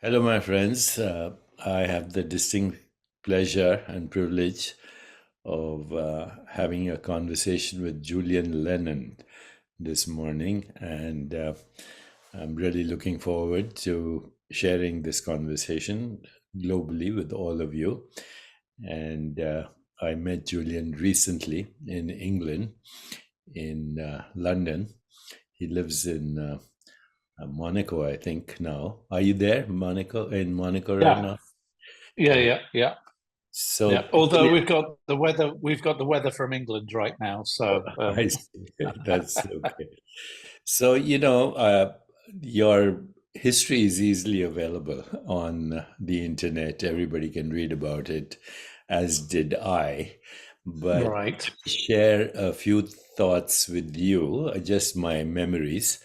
Hello, my friends. I have the distinct pleasure and privilege of having a conversation with Julian Lennon this morning, and I'm really looking forward to sharing this conversation globally with all of you. And I met Julian recently in England, in London. He lives in Monaco, I think now. Are you there, Monaco? In Monaco right now? Yeah. So, Although we've got the weather from England right now, so I see. That's okay. So, your history is easily available on the internet. Everybody can read about it, as did I. But right. share a few thoughts with you, just my memories,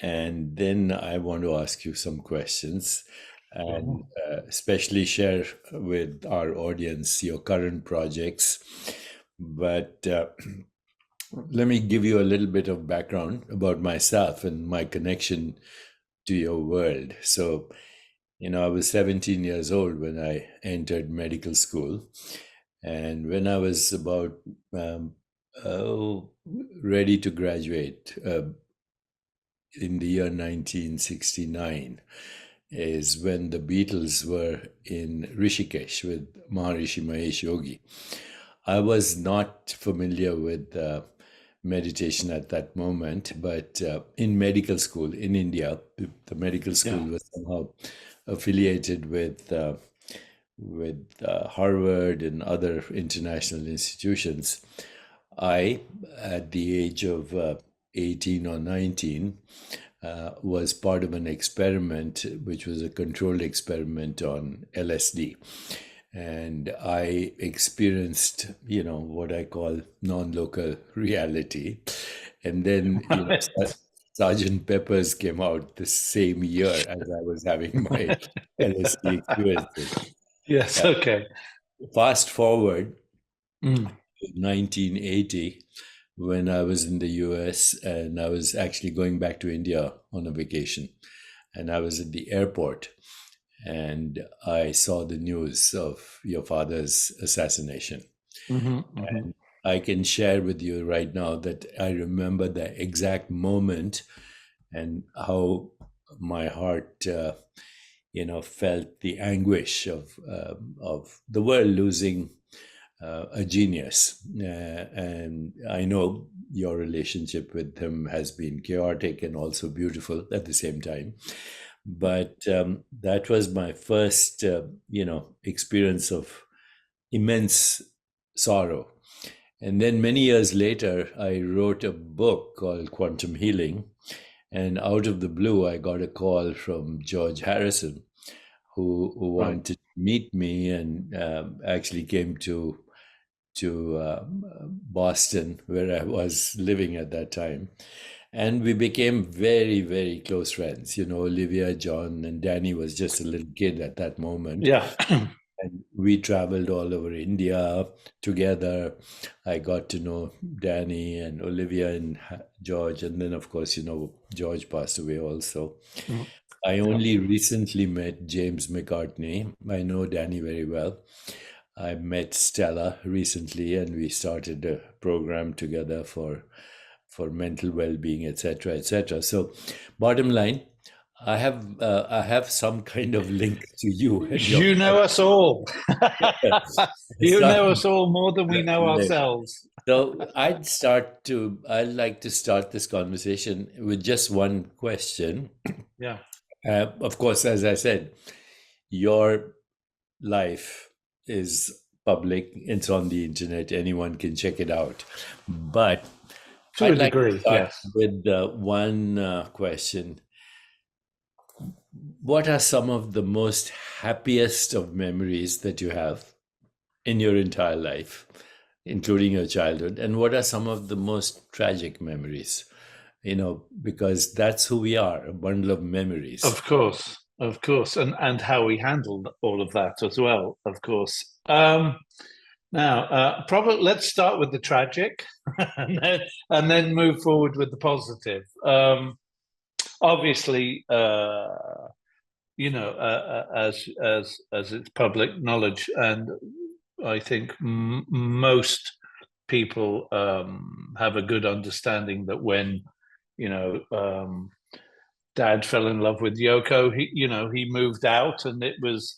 and then I want to ask you some questions and especially share with our audience your current projects. But let me give you a little bit of background about myself and my connection to your world. So, I was 17 years old when I entered medical school. And when I was about ready to graduate in the year 1969, is when the Beatles were in Rishikesh with Maharishi Mahesh Yogi. I was not familiar with meditation at that moment, but in medical school in India, the medical school was somehow affiliated with Harvard and other international institutions. I, at the age of 18 or 19, was part of an experiment, which was a controlled experiment on LSD. And I experienced, what I call non-local reality. And then, Sergeant Pepper's came out the same year as I was having my LSD experiences. Yes, okay. Fast forward to 1980, when I was in the US, and I was actually going back to India on a vacation. And I was at the airport, and I saw the news of your father's assassination. And I can share with you right now that I remember the exact moment and how my heart, felt the anguish of the world losing a genius. And I know your relationship with him has been chaotic and also beautiful at the same time. But that was my first, experience of immense sorrow. And then many years later, I wrote a book called Quantum Healing. And out of the blue, I got a call from George Harrison, who wanted to meet me, and actually came to Boston, where I was living at that time. And we became very, very close friends. Olivia, John, and Danny was just a little kid at that moment. Yeah. And we traveled all over India together. I got to know Danny and Olivia and George. And then, of course, George passed away also. I only recently met James McCartney. I know Danny very well. I met Stella recently, and we started a program together for mental well-being, etc., etc. So, bottom line, I have some kind of link to you. You know us all. You know us all more than we know ourselves. So I'd like to start this conversation with just one question. Yeah. Of course, as I said, your life is public. It's on the internet. Anyone can check it out. But I'd like to start with one question. What are some of the most happiest of memories that you have in your entire life? including your childhood, and what are some of the most tragic memories? Because that's who we are, a bundle of memories. Of course, and how we handled all of that as well, of course. Now, probably let's start with the tragic, and then move forward with the positive. Obviously, as it's public knowledge, and I think most people have a good understanding that when Dad fell in love with Yoko, he moved out, and it was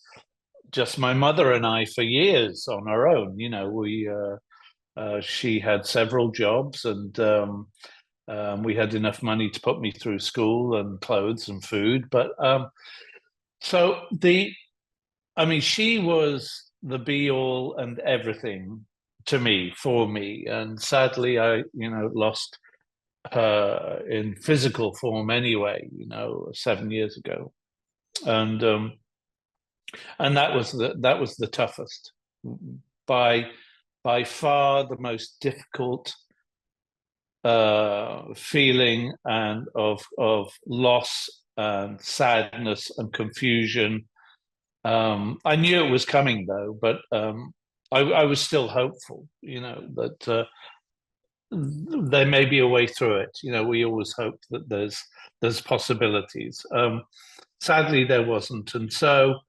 just my mother and I for years on our own. She had several jobs, and we had enough money to put me through school and clothes and food. But she was the be all and everything to me, for me. And sadly, I lost her in physical form anyway, 7 years ago. And that was the toughest, by far the most difficult feeling, and of loss and sadness and confusion. I knew it was coming, though, but I was still hopeful, that there may be a way through it. We always hope that there's possibilities. Sadly, there wasn't, and so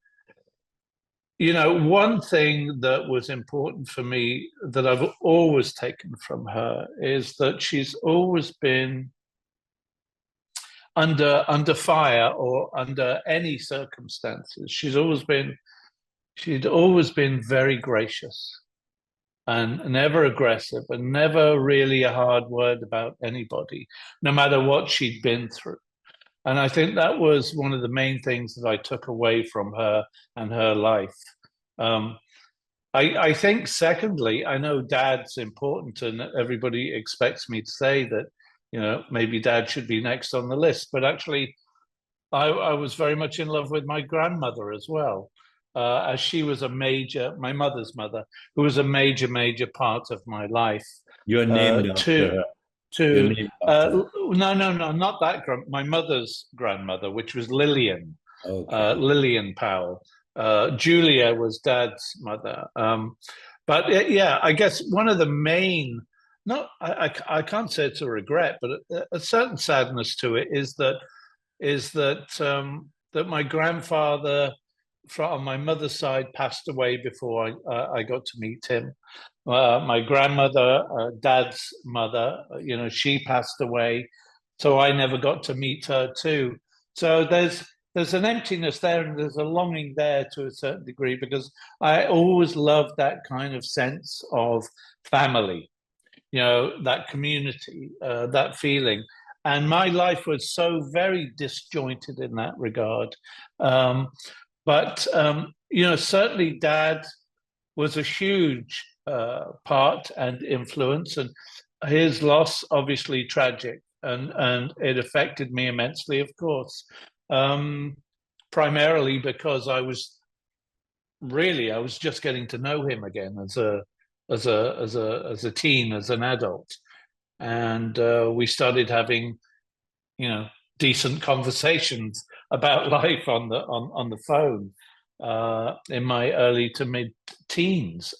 one thing that was important for me that I've always taken from her is that she's always been under fire, or under any circumstances. She'd always been very gracious, and never aggressive, and never really a hard word about anybody, no matter what she'd been through. And I think that was one of the main things that I took away from her and her life. I think, secondly, I know Dad's important, and everybody expects me to say that, maybe Dad should be next on the list. But actually, I was very much in love with my grandmother as well, as she was my mother's mother, who was a major part of my life. You're named after her. No, not that. My mother's grandmother, which was Lillian, Okay. Lillian Powell. Julia was Dad's mother. But yeah, I guess one of the main, I can't say it's a regret, but a certain sadness to it is that that my grandfather from my mother's side passed away before I got to meet him. My grandmother, Dad's mother, she passed away, so I never got to meet her too. So there's an emptiness there, and there's a longing there to a certain degree, because I always loved that kind of sense of family, that community, that feeling. And my life was so very disjointed in that regard. But certainly Dad was a huge part and influence, and his loss obviously tragic, and it affected me immensely, of course. Primarily because I was just getting to know him again as a teen, as an adult, and we started having decent conversations about life on the phone in my early to mid teens.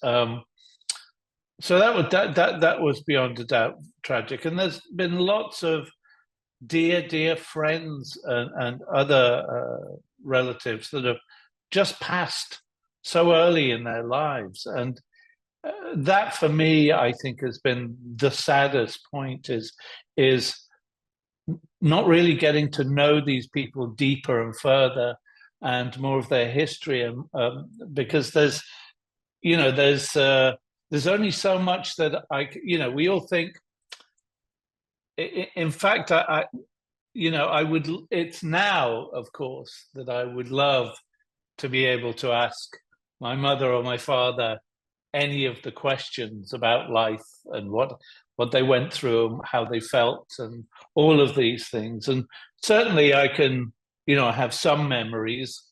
So that was beyond a doubt tragic, and there's been lots of dear friends and other relatives that have just passed so early in their lives, and that for me, I think, has been the saddest point, is not really getting to know these people deeper and further, and more of their history, and because there's only so much that we all think. In fact, I would. It's now, of course, that I would love to be able to ask my mother or my father any of the questions about life, and what they went through, and how they felt, and all of these things. And certainly, I can, have some memories,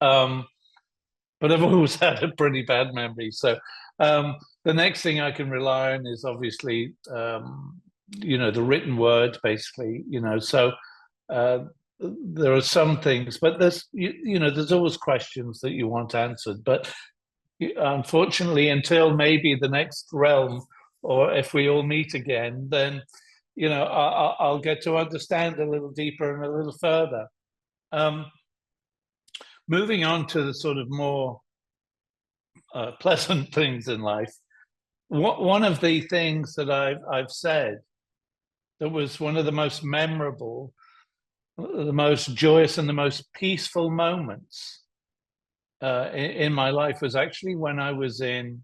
but I've always had a pretty bad memory. So, the next thing I can rely on is obviously, the written word, basically. So there are some things, but there's always questions that you want answered. But unfortunately, until maybe the next realm, or if we all meet again, then I'll get to understand a little deeper and a little further. Moving on to the sort of more pleasant things in life. One of the things that I've said that was one of the most memorable, the most joyous, and the most peaceful moments in my life was actually when I was in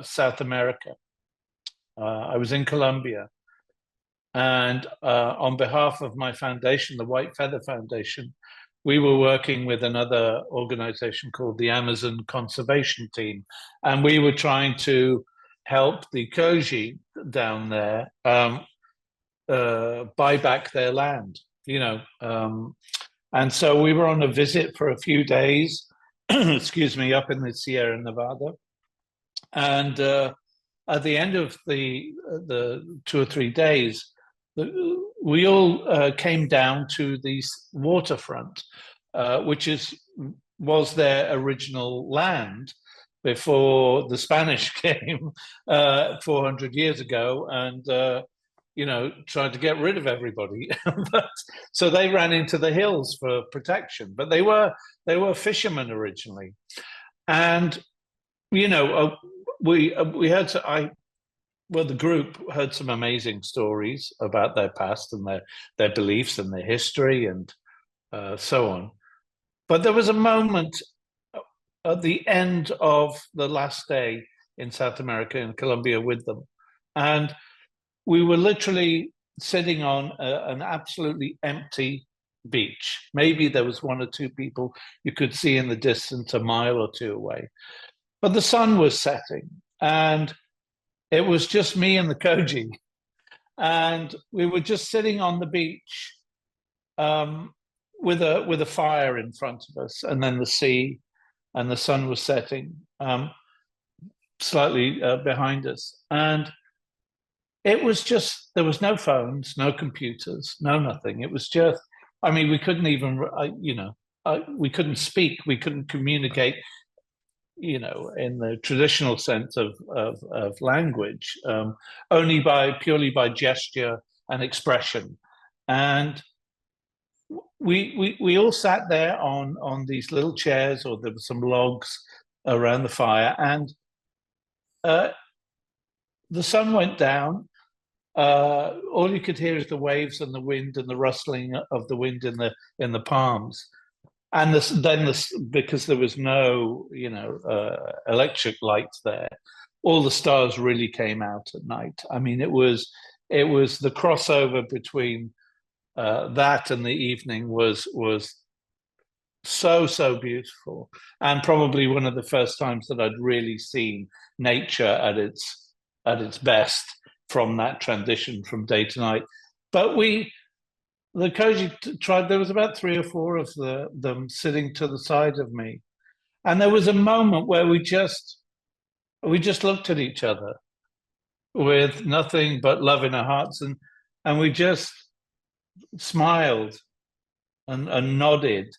South America. I was in Colombia, and on behalf of my foundation, the White Feather Foundation, we were working with another organization called the Amazon Conservation Team, and we were trying to help the Koji down there buy back their land, and so we were on a visit for a few days, excuse me, up in the Sierra Nevada, and at the end of the 2 or 3 days, we all came down to the waterfront, which was their original land before the Spanish came 400 years ago and tried to get rid of everybody. So they ran into the hills for protection, but they were fishermen originally, and we had to. Well, the group heard some amazing stories about their past and their beliefs and their history and so on. But there was a moment at the end of the last day in South America, in Colombia, with them. And we were literally sitting on an absolutely empty beach. Maybe there was 1 or 2 people you could see in the distance, a mile or 2 away. But the sun was setting, and it was just me and the Koji, and we were just sitting on the beach with a fire in front of us, and then the sea, and the sun was setting slightly behind us, and it was just, there was no phones, no computers, no nothing. It was just, we couldn't even, we couldn't speak, we couldn't communicate, in the traditional sense of language, only purely by gesture and expression. And we all sat there on these little chairs, or there were some logs around the fire, and the sun went down. All you could hear is the waves and the wind and the rustling of the wind in the palms. And because there was no, electric lights there, all the stars really came out at night. It was the crossover between that and the evening was so beautiful, and probably one of the first times that I'd really seen nature at its best from that transition from day to night. But the Koji tribe, there was about 3 or 4 of them sitting to the side of me. And there was a moment where we just looked at each other with nothing but love in our hearts. And we just smiled and nodded.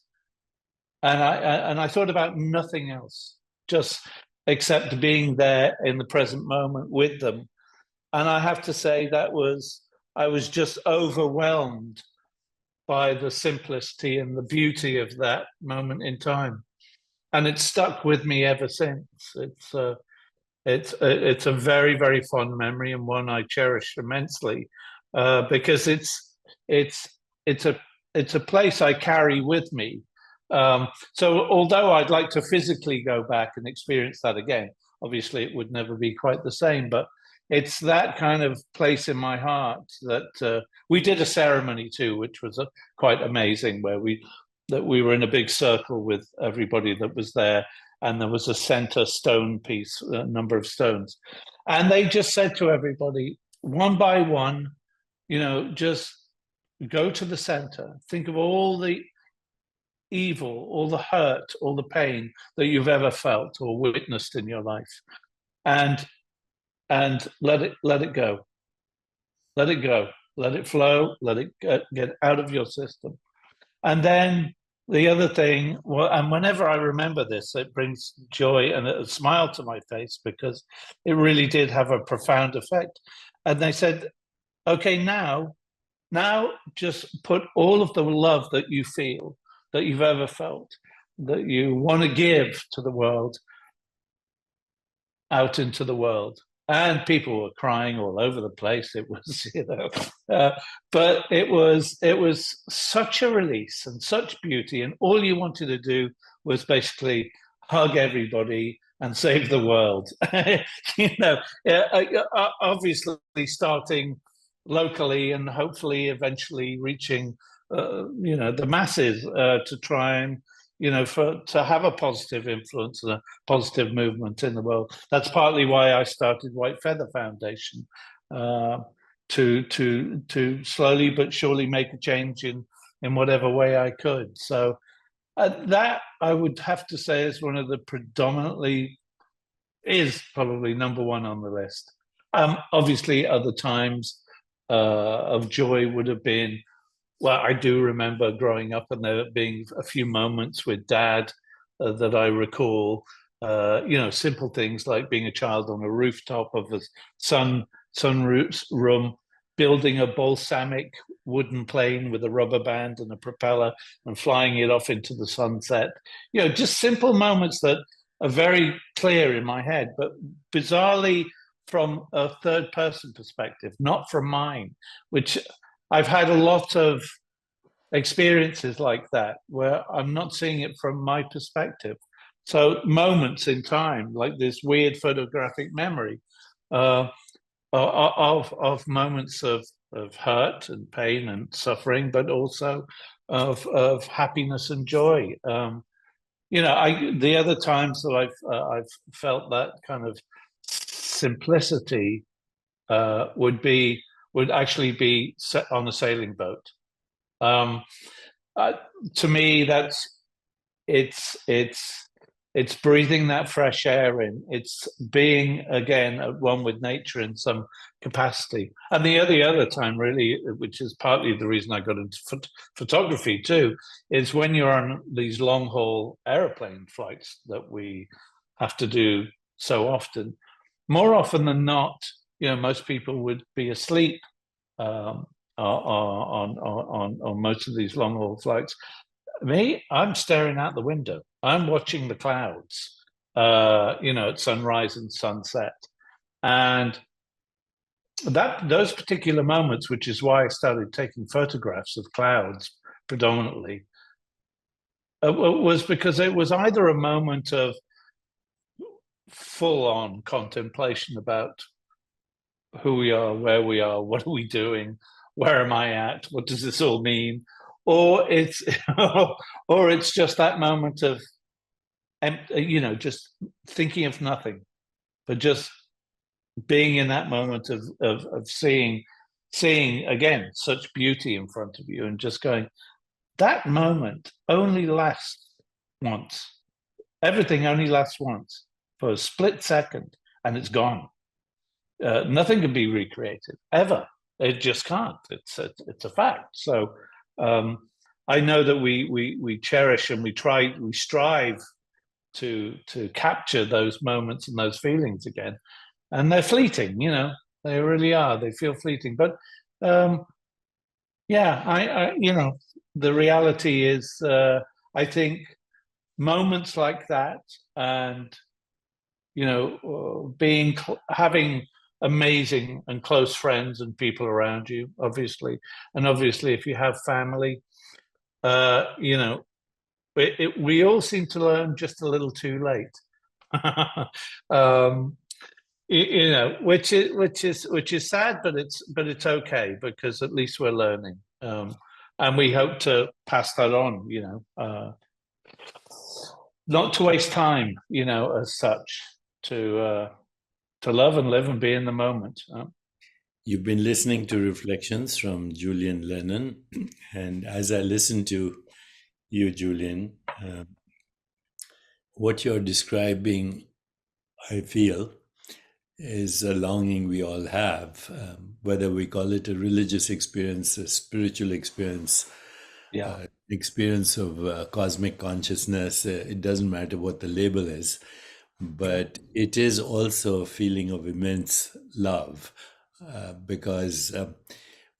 And I thought about nothing else, just except being there in the present moment with them. And I have to say I was just overwhelmed by the simplicity and the beauty of that moment in time, and it's stuck with me ever since. It's a very, very fond memory, and one I cherish immensely, because it's a place I carry with me. So although I'd like to physically go back and experience that again, obviously it would never be quite the same, but it's that kind of place in my heart that we did a ceremony too, which was quite amazing, where we were in a big circle with everybody that was there, and there was a center stone piece, a number of stones, and they just said to everybody, one by one, just go to the center, think of all the evil, all the hurt, all the pain that you've ever felt or witnessed in your life, and let it go, let it flow, let it get out of your system. And then the other thing, well, and whenever I remember this, it brings joy and a smile to my face, because it really did have a profound effect. And they said, okay, now just put all of the love that you feel, that you've ever felt, that you want to give to the world, out into the world. And people were crying all over the place. It was, but it was such a release and such beauty. And all you wanted to do was basically hug everybody and save the world. Obviously starting locally and hopefully eventually reaching, the masses, to try and, to have a positive influence and a positive movement in the world. That's partly why I started White Feather Foundation, to slowly but surely make a change in whatever way I could. So that, I would have to say, is one of the is probably number one on the list. Obviously, other times of joy would have been, well, I do remember growing up and there being a few moments with Dad that I recall. Simple things like being a child on a rooftop of a sunroof's room, building a balsamic wooden plane with a rubber band and a propeller and flying it off into the sunset. Just simple moments that are very clear in my head, but bizarrely from a third person perspective, not from mine, which I've had a lot of experiences like that where I'm not seeing it from my perspective. So moments in time, like this weird photographic memory of moments of hurt and pain and suffering, but also of happiness and joy. The other times that I've felt that kind of simplicity would actually be set on a sailing boat. To me, it's breathing that fresh air in. It's being again at one with nature in some capacity. And the other time, really, which is partly the reason I got into photography too, is when you're on these long haul airplane flights that we have to do so often. More often than not, most people would be asleep on most of these long haul flights. Me, I'm staring out the window. I'm watching the clouds, at sunrise and sunset, and those particular moments, which is why I started taking photographs of clouds predominantly, was because it was either a moment of full-on contemplation about who we are, where we are, what are we doing, where am I at, what does this all mean, or it's just that moment of just thinking of nothing, but just being in that moment of seeing again such beauty in front of you, and just going, that moment only lasts once. Everything only lasts once for a split second, and it's gone. Nothing can be recreated ever. It just can't. It's a fact. So I know that we cherish and we strive to capture those moments and those feelings again, and they're fleeting. They really are. They feel fleeting, but the reality is, I think moments like that, and having amazing and close friends and people around you, obviously, and obviously if you have family, we all seem to learn just a little too late. Which is sad, but it's okay, because at least we're learning, and we hope to pass that on. Not to waste time, as such, to love and live and be in the moment. You've been listening to Reflections from Julian Lennon, and as I listen to you, Julian, what you're describing, I feel, is a longing we all have, whether we call it a religious experience, a spiritual experience, Yeah, experience of cosmic consciousness. It doesn't matter what the label is, but it is also a feeling of immense love, because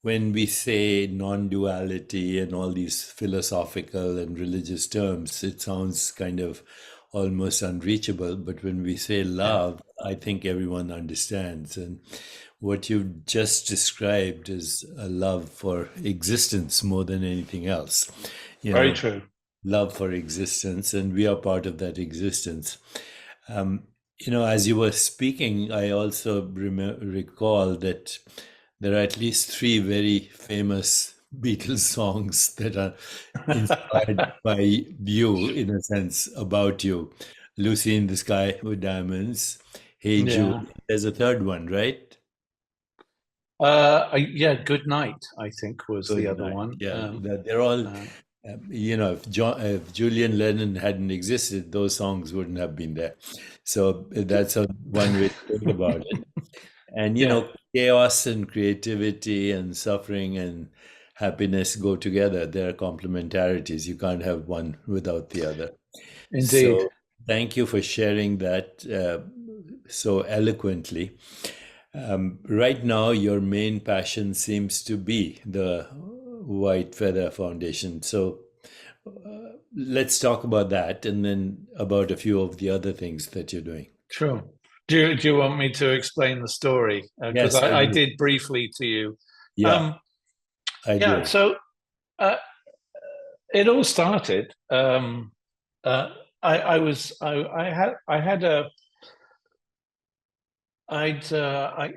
when we say non-duality and all these philosophical and religious terms, it sounds kind of almost unreachable. But when we say yeah, love, I think everyone understands. And what you've just described is a love for existence more than anything else. You very know, true. love for existence, and we are part of that existence. Um, as you were speaking, I also recall that there are at least three very famous Beatles songs that are inspired by you, in a sense, about you. Lucy in the Sky with Diamonds, Hey Jude. Yeah. There's a third one, right? Yeah, Good Night, I think, was the Good other night. one. Yeah, they're all, Uh, if Julian Lennon hadn't existed, those songs wouldn't have been there. So that's one way to think about it. And, yeah, chaos and creativity and suffering and happiness go together. There are complementarities. You can't have one without the other. indeed. So thank you for sharing that so eloquently. Right now, your main passion seems to be the White Feather Foundation. So let's talk about that and then about a few of the other things that you're doing. Sure. Do you want me to explain the story? Because Yes, I I do. did briefly to you. Yeah, Um, I yeah, do. so uh, it all started. Uh, I had a I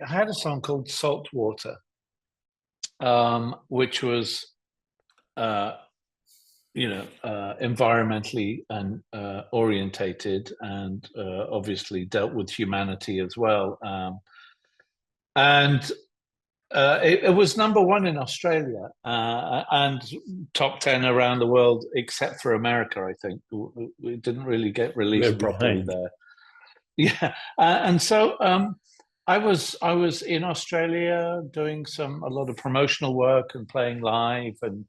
had a song called Saltwater, which was uh, environmentally and orientated, and obviously dealt with humanity as well. And it was number one in Australia and top 10 around the world, except for America, I think. It didn't really get We're released properly behind. there. Yeah, and so I was in Australia doing a lot of promotional work and playing live, and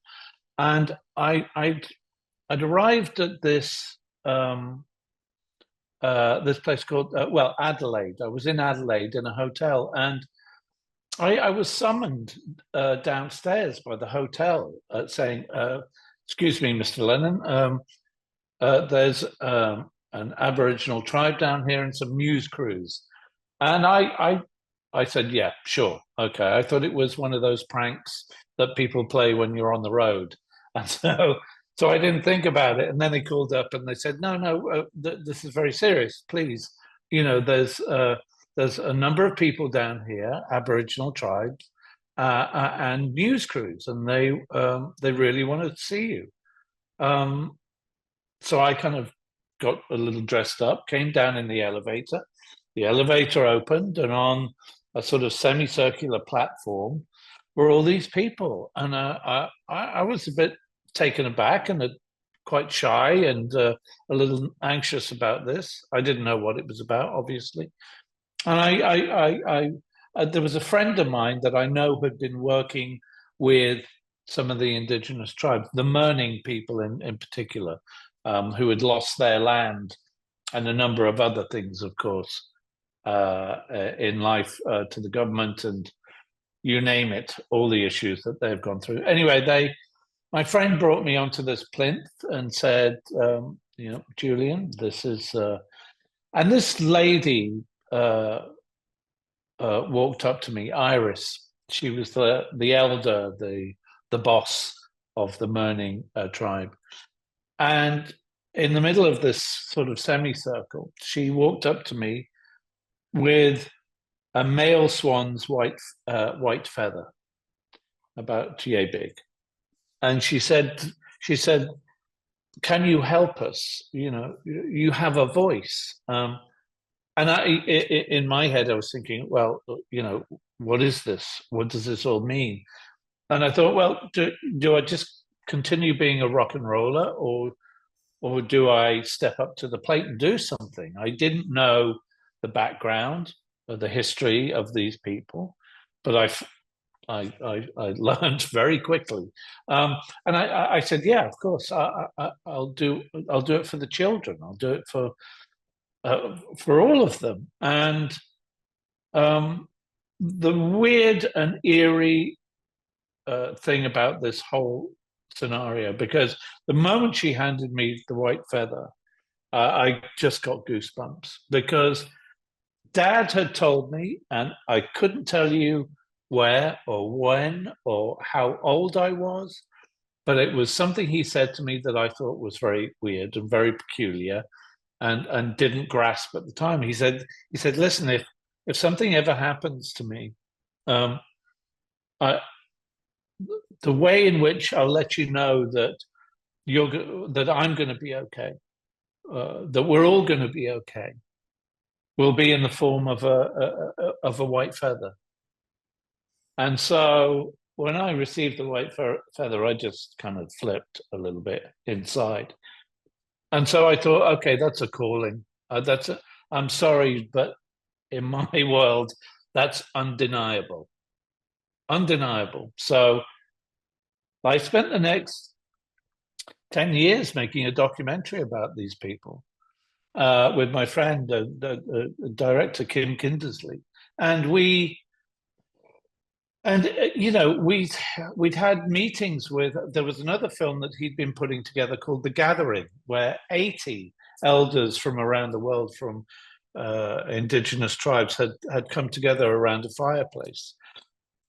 I'd arrived at this place called Adelaide. I was in Adelaide in a hotel, and I was summoned downstairs by the hotel saying, "Excuse me, Mr. Lennon. There's an Aboriginal tribe down here and some news crews." And I said, "Yeah, sure, okay." I thought it was one of those pranks that people play when you're on the road, and so I didn't think about it. And then they called up and they said, "No, no, this is very serious. Please, there's a number of people down here, Aboriginal tribes, and news crews, and they really want to see you." Um, so I kind of got a little dressed up, came down in the elevator. The elevator opened, and on a sort of semicircular platform were all these people. And I was a bit taken aback and quite shy and a little anxious about this. I didn't know what it was about, obviously. And there was a friend of mine that I know had been working with some of the indigenous tribes, the Merning people in particular, who had lost their land and a number of other things, of course, in life to the government and you name it, all the issues that they've gone through. Anyway, my friend brought me onto this plinth and said, Julian, this is, and this lady walked up to me, Iris. She was the elder, the boss of the Merning tribe, and in the middle of this sort of semicircle, she walked up to me with a male swan's white feather, about yay big, and she said, "Can you help us? You have a voice." And in my head, I was thinking, well, what is this? What does this all mean? And I thought, well, do I just continue being a rock and roller, or do I step up to the plate and do something? I didn't know the background the history of these people, but I learned very quickly, and I said, yeah, of course, I'll do it for the children. I'll do it for all of them. And the weird and eerie thing about this whole scenario, because the moment she handed me the white feather, I just got goosebumps, because Dad had told me, and I couldn't tell you where or when or how old I was, but it was something he said to me that I thought was very weird and very peculiar, and didn't grasp at the time. He said, listen, if something ever happens to me, I, the way in which I'll let you know that I'm going to be okay, that we're all going to be okay, will be in the form of a white feather. And so when I received the white feather, I just kind of flipped a little bit inside. And so I thought, okay, that's a calling. I'm sorry, but in my world, that's undeniable. Undeniable. So I spent the next 10 years making a documentary about these people with my friend, director Kim Kindersley. And we'd had meetings with, there was another film that he'd been putting together called The Gathering, where 80 elders from around the world, from indigenous tribes, had come together around a fireplace.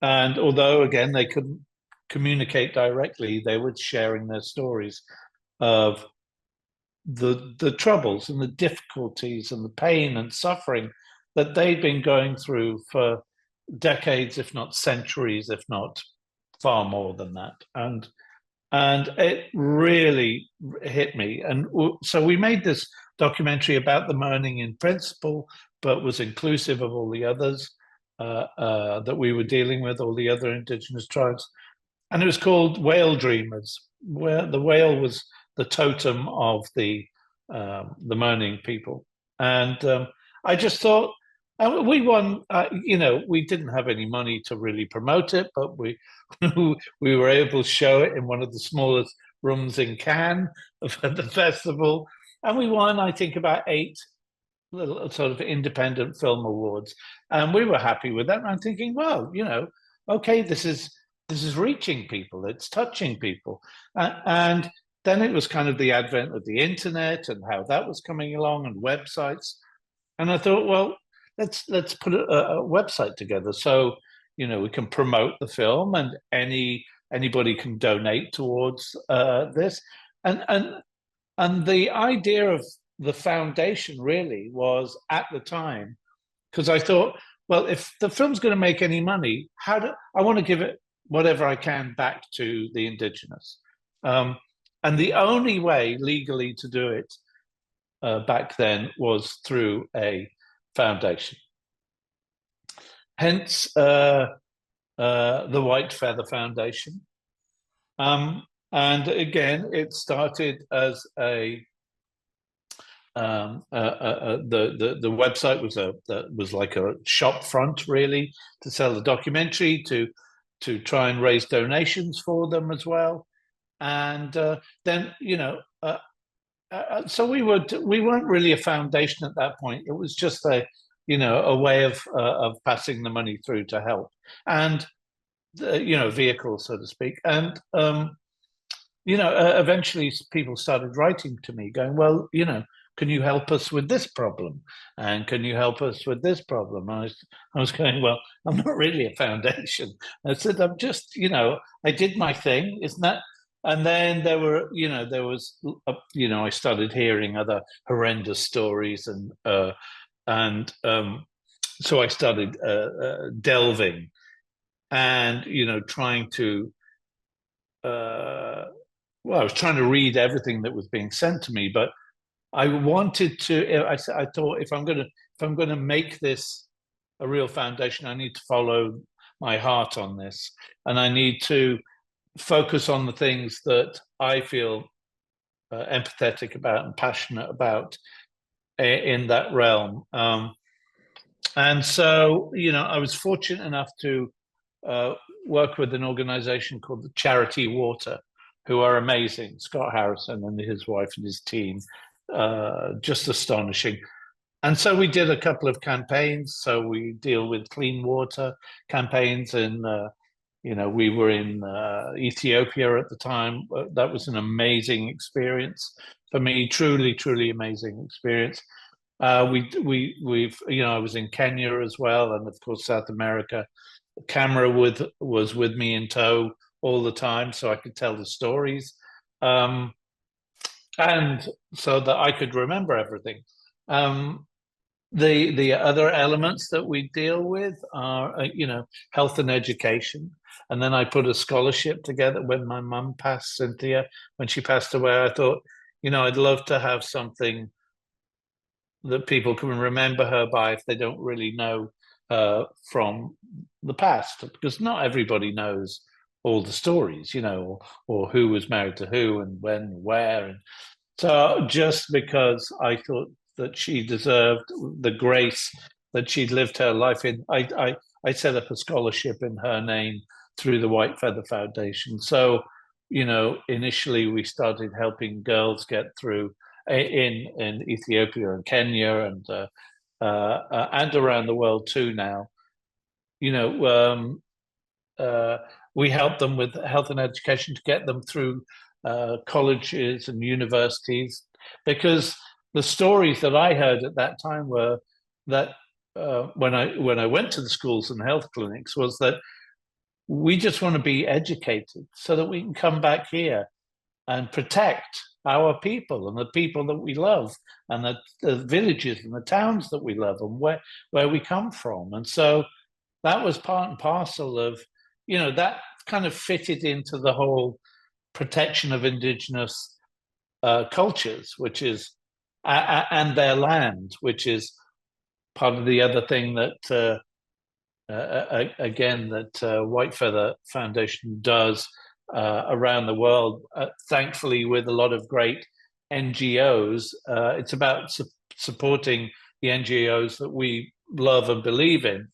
And although, again, they couldn't communicate directly, they were sharing their stories of the troubles and the difficulties and the pain and suffering that they'd been going through for decades, if not centuries, if not far more than that. And it really hit me. And so we made this documentary about the Mourning in principle, but was inclusive of all the others that we were dealing with, all the other indigenous tribes. And it was called Whale Dreamers, where the whale was the totem of the Mourning people. And I just thought, we won. We didn't have any money to really promote it, but we we were able to show it in one of the smallest rooms in Cannes at the festival, and we won, I think, about 8 little sort of independent film awards, and we were happy with that. And I'm thinking, well, okay, this is reaching people, it's touching people, and then it was kind of the advent of the internet and how that was coming along, and websites, and I thought, well, let's put a website together so we can promote the film, and anybody can donate towards this, and the idea of the foundation really was, at the time, because I thought, well, if the film's going to make any money, I want to give it whatever I can back to the indigenous, and the only way legally to do it back then was through a foundation. Hence the White Feather Foundation. And again, it started as the website was like a shop front, really, to sell the documentary, to try and raise donations for them as well. And then so we weren't really a foundation at that point. It was just a way of passing the money through to help, and vehicle, so to speak. And eventually people started writing to me, going, well, can you help us with this problem? And can you help us with this problem? I was going, well, I'm not really a foundation. I said, I'm just, I did my thing, isn't that? And then there was, I started hearing other horrendous stories, and so I started delving, and trying to. I was trying to read everything that was being sent to me, but I wanted to. I thought, if I'm going to make this a real foundation, I need to follow my heart on this, and I need to focus on the things that I feel empathetic about and passionate about in that realm. And so, I was fortunate enough to uh, work with an organization called the Charity Water, who are amazing. Scott Harrison and his wife and his team, just astonishing. And so we did a couple of campaigns. So we deal with clean water campaigns, and we were in Ethiopia at the time. That was an amazing experience for me, truly, truly amazing experience. I was in Kenya as well, and of course South America. The camera was with me in tow all the time, so I could tell the stories, um, and so that I could remember everything. Um, the other elements that we deal with are, health and education. And then I put a scholarship together when my mum passed, Cynthia, when she passed away. I thought, I'd love to have something that people can remember her by if they don't really know from the past, because not everybody knows all the stories, or who was married to who and when, and where. And so just because I thought that she deserved the grace that she'd lived her life in, I set up a scholarship in her name through the White Feather Foundation. So, initially we started helping girls get through in Ethiopia and Kenya and around the world too now. You know, uh, we help them with health and education to get them through colleges and universities, because the stories that I heard at that time were that when I went to the schools and health clinics was that we just want to be educated so that we can come back here and protect our people and the people that we love, and the villages and the towns that we love, and where we come from. And so that was part and parcel of, that kind of fitted into the whole protection of indigenous cultures, which is and their land, which is part of the other thing that again that White Feather Foundation does around the world, thankfully with a lot of great NGOs. It's about supporting the NGOs that we love and believe in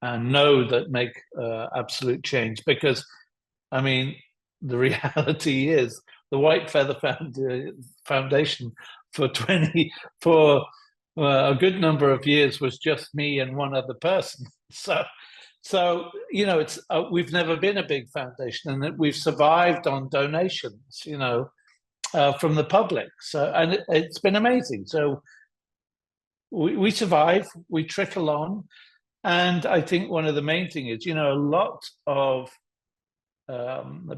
and know that make absolute change. Because, I mean, the reality is the White Feather Foundation for a good number of years was just me and one other person. So it's we've never been a big foundation, and that we've survived on donations, from the public. So, and it's been amazing. So we survive, we trickle on, and I think one of the main thing is, a lot of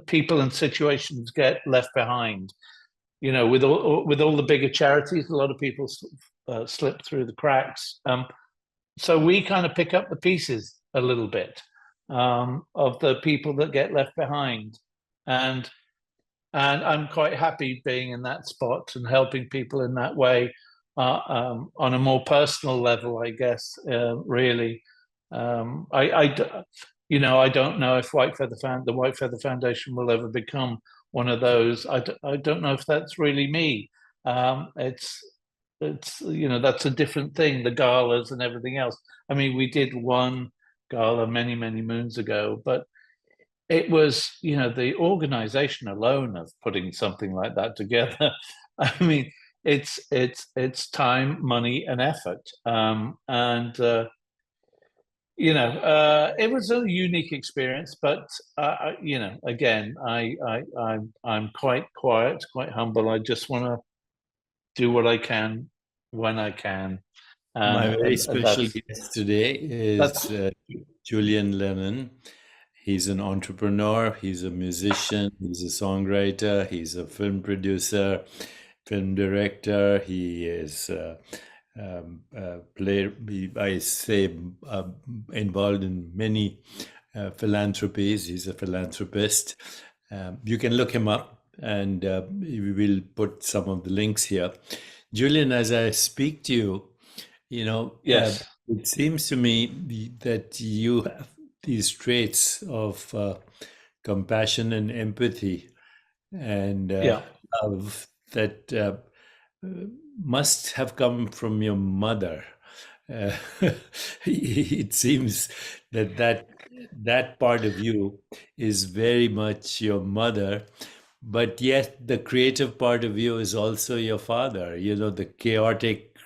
people and situations get left behind. With all the bigger charities, a lot of people slip through the cracks. So we kind of pick up the pieces a little bit of the people that get left behind, and I'm quite happy being in that spot and helping people in that way on a more personal level, I guess. Really, I don't know if the White Feather Foundation will ever become one of those. I don't know if that's really me. It's that's a different thing, the galas and everything else. I mean, we did one gala many moons ago, but it was, the organization alone of putting something like that together. I mean, it's time, money, and effort. And it was a unique experience, but again, I'm quite quiet, quite humble. I just want to do what I can when I can. My very And special guest today is that's Julian Lennon. He's an entrepreneur, he's a musician, he's a songwriter, he's a film producer, film director. He is I say, involved in many philanthropies. He's a philanthropist. You can look him up, and we will put some of the links here. Julian, as I speak to you, yes, it seems to me that you have these traits of compassion and empathy and yeah, love that must have come from your mother. uh, it seems that that part of you is very much your mother, but yet the creative part of you is also your father. You know, the chaotic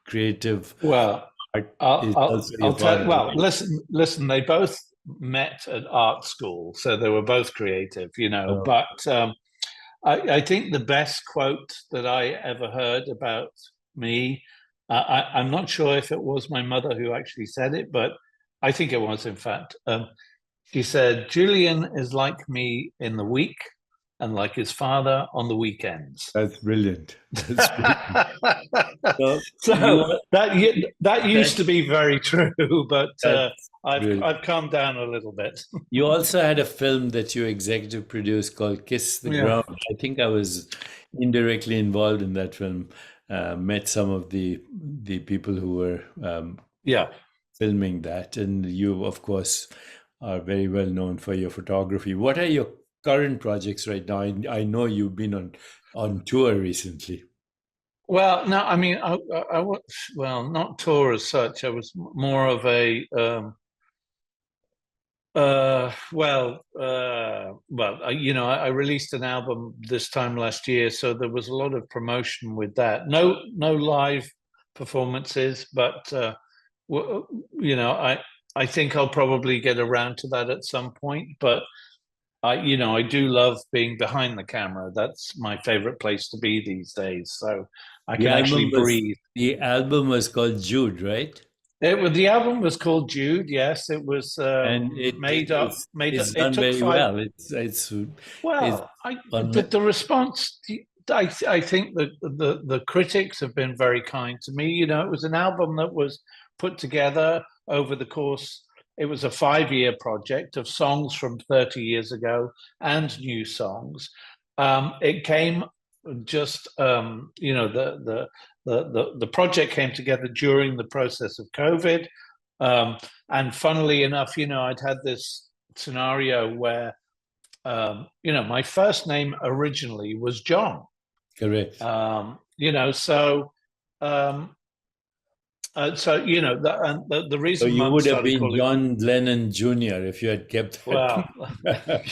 creative Well, part I'll, is I'll, also your I'll tell. father, Well, right? listen. They both met at art school, so they were both creative, you know. Oh, But I think the best quote that I ever heard about me, I'm not sure if it was my mother who actually said it, but I think it was, in fact. She said, Julian is like me in the week and like his father on the weekends. that's brilliant. That's brilliant. So you So that used that to be very true, but that's brilliant. I've calmed down a little bit. You also had a film that you executive produced called Kiss the Yeah, Ground. I think I was indirectly involved in that film. Met some of the people who were yeah. filming that, and you, of course, are very well known for your photography. What are your current projects right now? I know you've been on tour recently. Well, no, I mean, I was, well, not tour as such. I was more of a you know, I released an album this time last year, so there was a lot of promotion with that. No live performances, but you know, I think I'll probably get around to that at some point. But you know, I do love being behind the camera. That's my favorite place to be these days. So I The can album actually was breathe. the album was called Jude, right? The album was called Jude. Yes, it was And made up. Made up. it's It done took very five. well. It's Well, on. the response. I think that the critics have been very kind to me. You know, it was an album that was put together over the course. It was a 5 year project of songs from 30 years ago and new songs. It came just you know the project came together during the process of COVID, and funnily enough, you know, I'd had this scenario where you know, my first name originally was John. Correct. You know, um, so you know, and the So reason you Mum would have started been calling, John Lennon Jr. if you had kept that. well,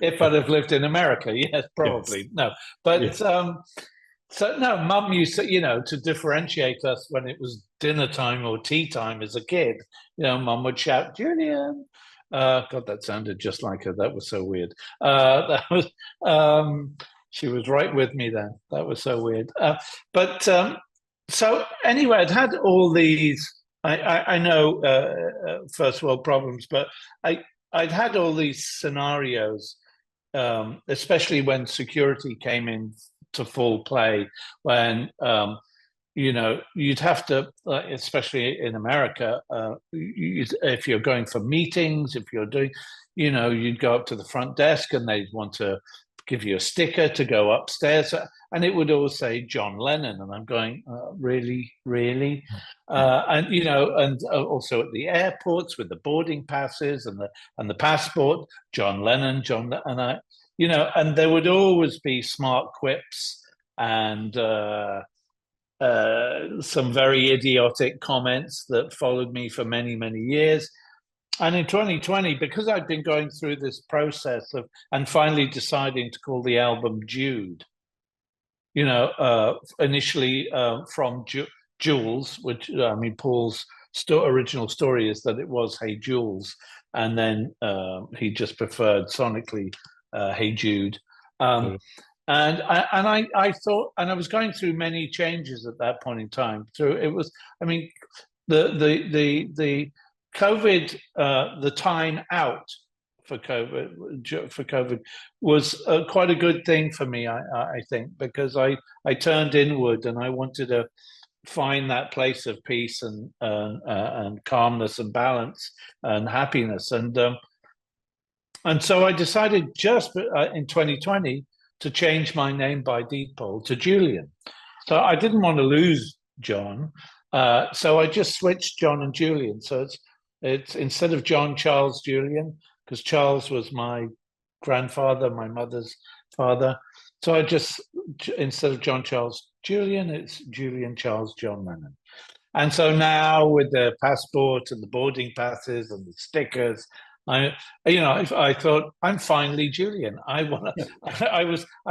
if I'd have lived in America, yes, Yes. probably no, Yeah. but so no, Mum used to, you know, to differentiate us when it was dinner time or tea time as a kid. You know, Mum would shout, "Julian!" God, that sounded just like her. That was so weird. That was she was right with me then. That was so weird. But so anyway, I'd had all these. I know first world problems, but I'd had all these scenarios, especially when security came in to full play, when you know, you'd have to, especially in America, if you're going for meetings, if you're doing, you know, you'd go up to the front desk and they'd want to give you a sticker to go upstairs, and it would all say John Lennon, and I'm going, really, really, and you know, and also at the airports with the boarding passes and the passport, John Lennon, and I, you know, and there would always be smart quips and. Some very idiotic comments that followed me for many, many years. And in 2020, because I'd been going through this process of and finally deciding to call the album Jude, you know, initially from Jules, which I mean, Paul's original story is that it was Hey Jules, and then he just preferred sonically Hey Jude. Um, Correct. I thought, and I was going through many changes at that point in time. Through it was, I mean, the COVID, the time out for COVID was quite a good thing for me. I think because I turned inward and I wanted to find that place of peace and calmness and balance and happiness and so I decided just in 2020 to change my name by default to Julian. So I didn't want to lose John. So I just switched John and Julian. So it's instead of John, Charles, Julian, because Charles was my grandfather, my mother's father. So instead of John, Charles, Julian, it's Julian, Charles, John Lennon. And so now with the passport and the boarding passes and the stickers, I thought I'm finally Julian. I want to. I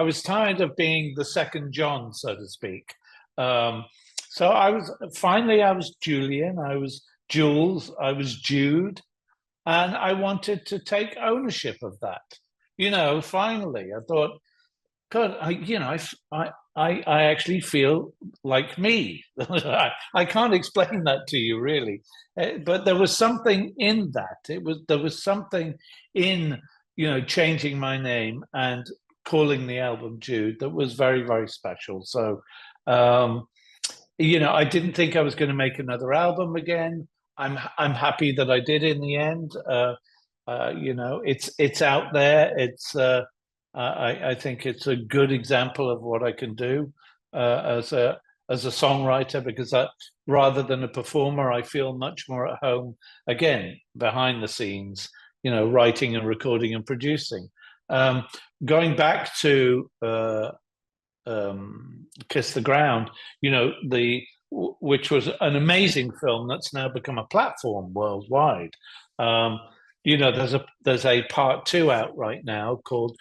was tired of being the second John, so to speak. Um, so I was Julian. I was Jules. I was Jude, and I wanted to take ownership of that. Finally, I thought, God, I actually feel like me. I can't explain that to you really, but there was something in that. There was something in changing my name and calling the album Jude that was very, very special. So, I didn't think I was going to make another album again. I'm happy that I did in the end. It's out there. I think it's a good example of what I can do as a songwriter, because rather than a performer, I feel much more at home again behind the scenes, writing and recording and producing. Going back to Kiss the Ground, which was an amazing film that's now become a platform worldwide. There's a part 2 out right now called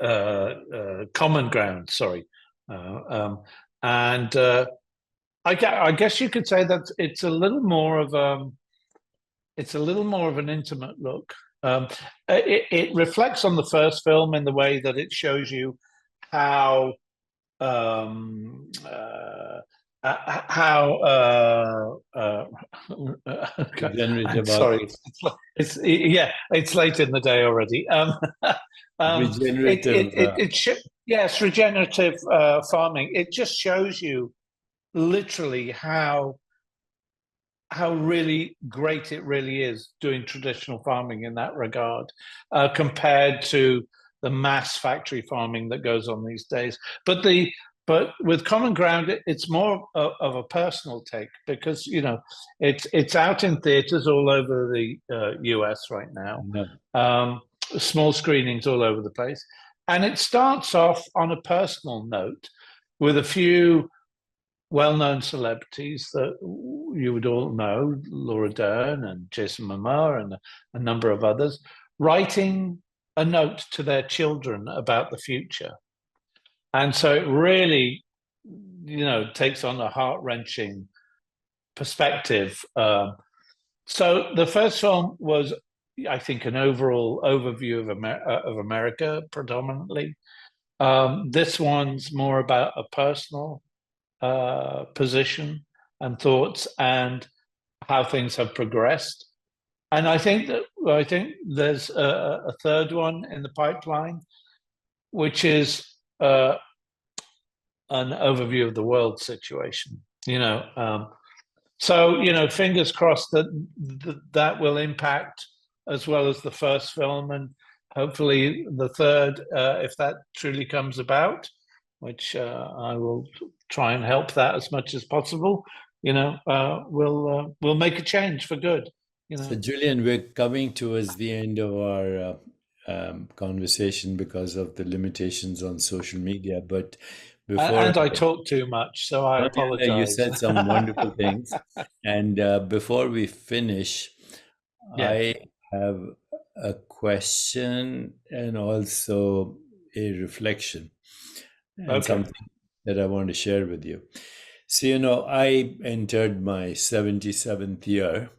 Common Ground. Sorry, and I guess you could say that it's a little more of an intimate look. It reflects on the first film in the way that it shows you how sorry, it's late in the day already. Regenerative. Yes, regenerative farming. It just shows you literally how really great it really is doing traditional farming in that regard, compared to the mass factory farming that goes on these days. But with Common Ground, it's more of a personal take, because it's out in theaters all over the US right now. No. Small screenings all over the place, and it starts off on a personal note with a few well-known celebrities that you would all know, Laura Dern and Jason Momoa and a number of others, writing a note to their children about the future. And so it really, takes on a heart-wrenching perspective. So the first film was, I think, an overall overview of America predominantly. This one's more about a personal position and thoughts and how things have progressed. And I think there's a third one in the pipeline, which is an overview of the world situation. So fingers crossed that will impact as well as the first film, and hopefully the third, if that truly comes about, which I will try and help that as much as possible. We'll make a change for good. So, Julian, we're coming towards the end of our conversation because of the limitations on social media. But I talk too much, so I apologize. You said some wonderful things. And before we finish, I have a question and also a reflection, and something that I want to share with you. So, I entered my 77th year.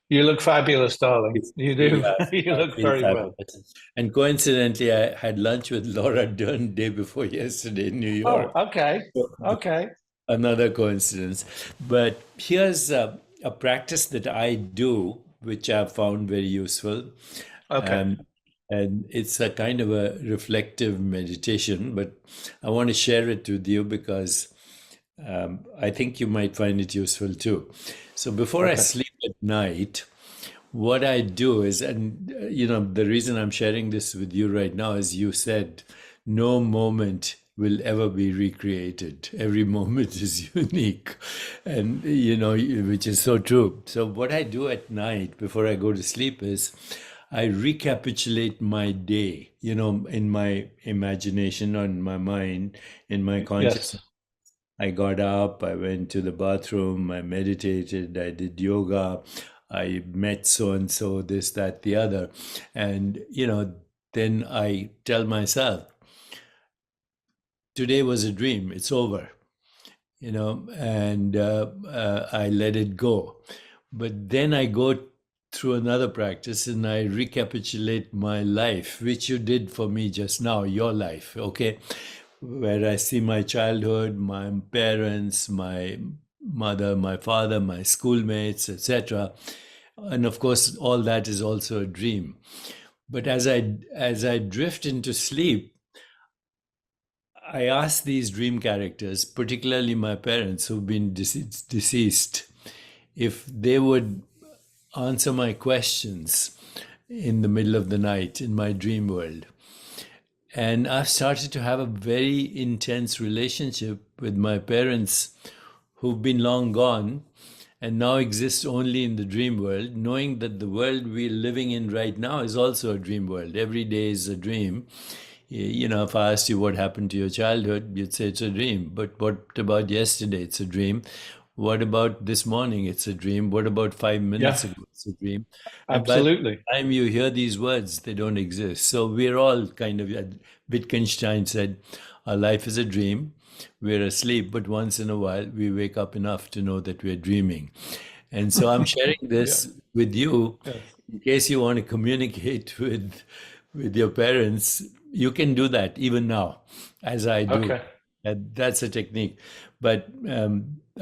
You look fabulous, darling. You do. Yeah, you look very fabulous. Well. And coincidentally, I had lunch with Laura Dern day before yesterday in New York. Oh, okay. Okay. Another coincidence. But here's a practice that I do, which I've found very useful. Okay. And it's a kind of a reflective meditation, but I want to share it with you because I think you might find it useful too. So before I sleep at night, what I do is, and the reason I'm sharing this with you right now is you said, no moment will ever be recreated. Every moment is unique, and which is so true. So what I do at night before I go to sleep is I recapitulate my day, in my imagination or in my mind, in my consciousness. Yes. I got up, I went to the bathroom, I meditated, I did yoga, I met so and so, this, that, the other. And, then I tell myself, today was a dream, it's over, and I let it go. But then I go through another practice and I recapitulate my life, which you did for me just now, your life, okay? Where I see my childhood, my parents, my mother, my father, my schoolmates, etc. And of course, all that is also a dream. But as I drift into sleep, I ask these dream characters, particularly my parents who've been deceased, if they would answer my questions in the middle of the night in my dream world. And I've started to have a very intense relationship with my parents who've been long gone and now exist only in the dream world, knowing that the world we're living in right now is also a dream world. Every day is a dream. If I asked you what happened to your childhood, you'd say it's a dream. But what about yesterday? It's a dream. What about this morning? It's a dream. What about 5 minutes ago? It's a dream. And by Absolutely. the time you hear these words, they don't exist. So we're all kind of, Wittgenstein said, our life is a dream. We're asleep, but once in a while we wake up enough to know that we're dreaming. And so I'm sharing this with you in case you want to communicate with your parents. You can do that even now, as I do. Okay. That's a technique. But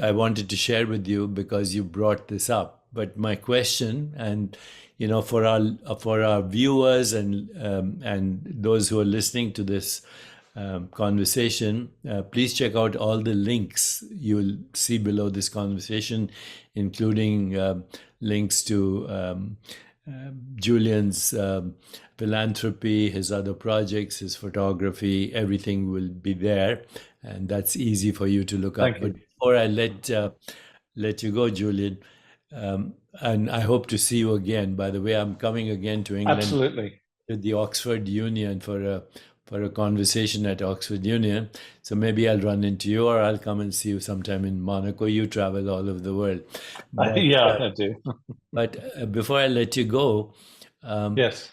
I wanted to share with you because you brought this up. But my question, and for our viewers and those who are listening to this conversation, please check out all the links you'll see below this conversation, including links to Julian's philanthropy, his other projects, his photography. Everything will be there, and that's easy for you to look up. But before I let you go, Julian, and I hope to see you again. By the way, I'm coming again to England. Absolutely. To the Oxford Union for a conversation at Oxford Union. So maybe I'll run into you, or I'll come and see you sometime in Monaco. You travel all over the world. But, I do. But before I let you go, yes.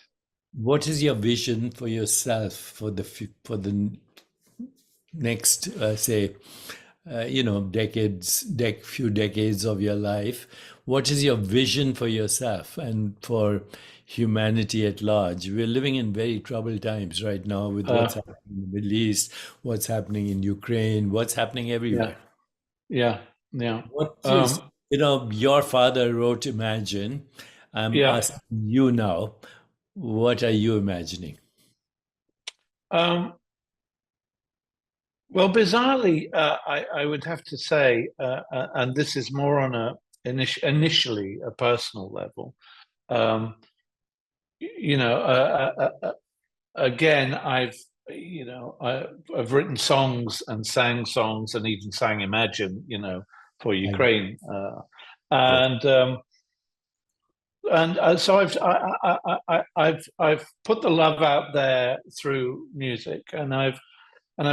What is your vision for yourself for the next, few decades of your life? What is your vision for yourself and for humanity at large? We're living in very troubled times right now with what's happening in the Middle East, what's happening in Ukraine, what's happening everywhere. Yeah. What is, your father wrote Imagine. I'm asking you now, what are you imagining? Well, bizarrely, I would have to say, and this is more on initially a personal level. Again, I've written songs and sang songs and even sang Imagine, for Ukraine, and so I've put the love out there through music, and I've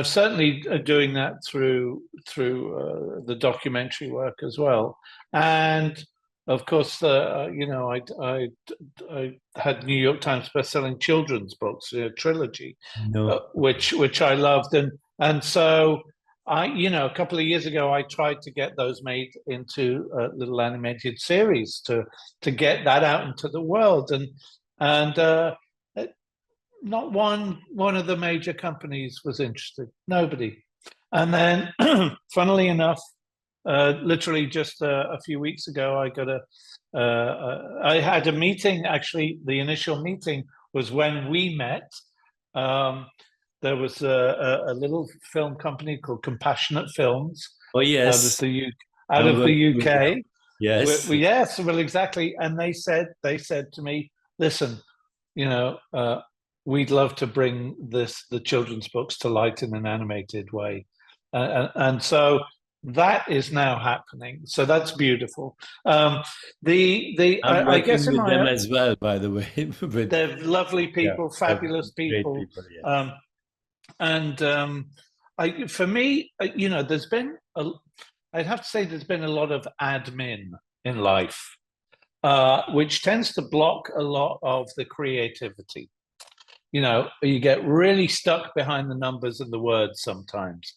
certainly doing that through the documentary work as well. And of course, I had New York Times best-selling children's books, a trilogy, which I loved, and so a couple of years ago, I tried to get those made into little animated series to get that out into the world, and not one of the major companies was interested. Nobody. And then, funnily enough, literally just a few weeks ago, I had a meeting. Actually, the initial meeting was when we met. There was a little film company called Compassionate Films. Oh yes, out of the UK. Yes, yes, well, exactly. And they said to me, "Listen, we'd love to bring the children's books to light in an animated way," and so that is now happening. So that's beautiful. I'm working with them as well, by the way. They're lovely people, fabulous people. Great people, yes. for me, there's been I'd have to say there's been a lot of admin in life, which tends to block a lot of the creativity. You get really stuck behind the numbers and the words sometimes.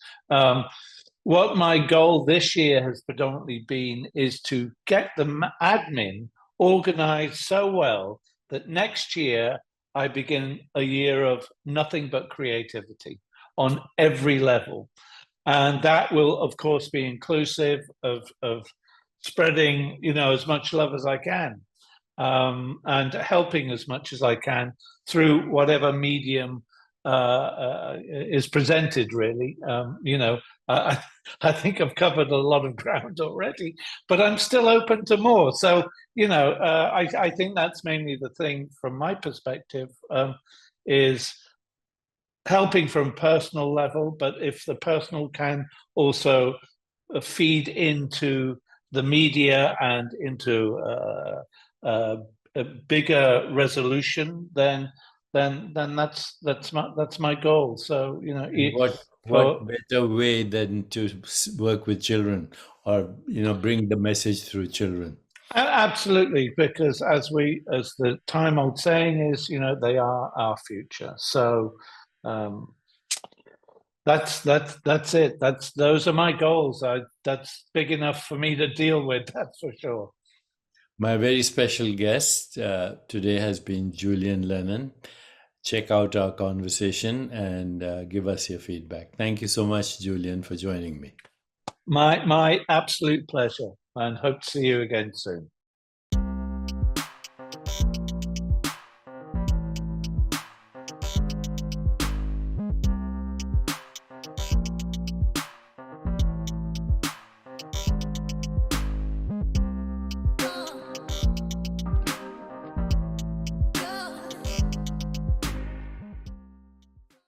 What my goal this year has predominantly been is to get the admin organized so well that next year I begin a year of nothing but creativity on every level. And that will, of course, be inclusive of spreading, as much love as I can, and helping as much as I can through whatever medium is presented, really. I think I've covered a lot of ground already, but I'm still open to more. So, I think that's mainly the thing from my perspective, is helping from personal level, but if the personal can also feed into the media and into a bigger resolution, then that's my goal. So what better way than to work with children, or bring the message through children? Absolutely, because as the time old saying is, they are our future. So that's it. Those are my goals. That's big enough for me to deal with. That's for sure. My very special guest today has been Julian Lennon. Check out our conversation and give us your feedback. Thank you so much, Julian, for joining me. My absolute pleasure, and hope to see you again soon.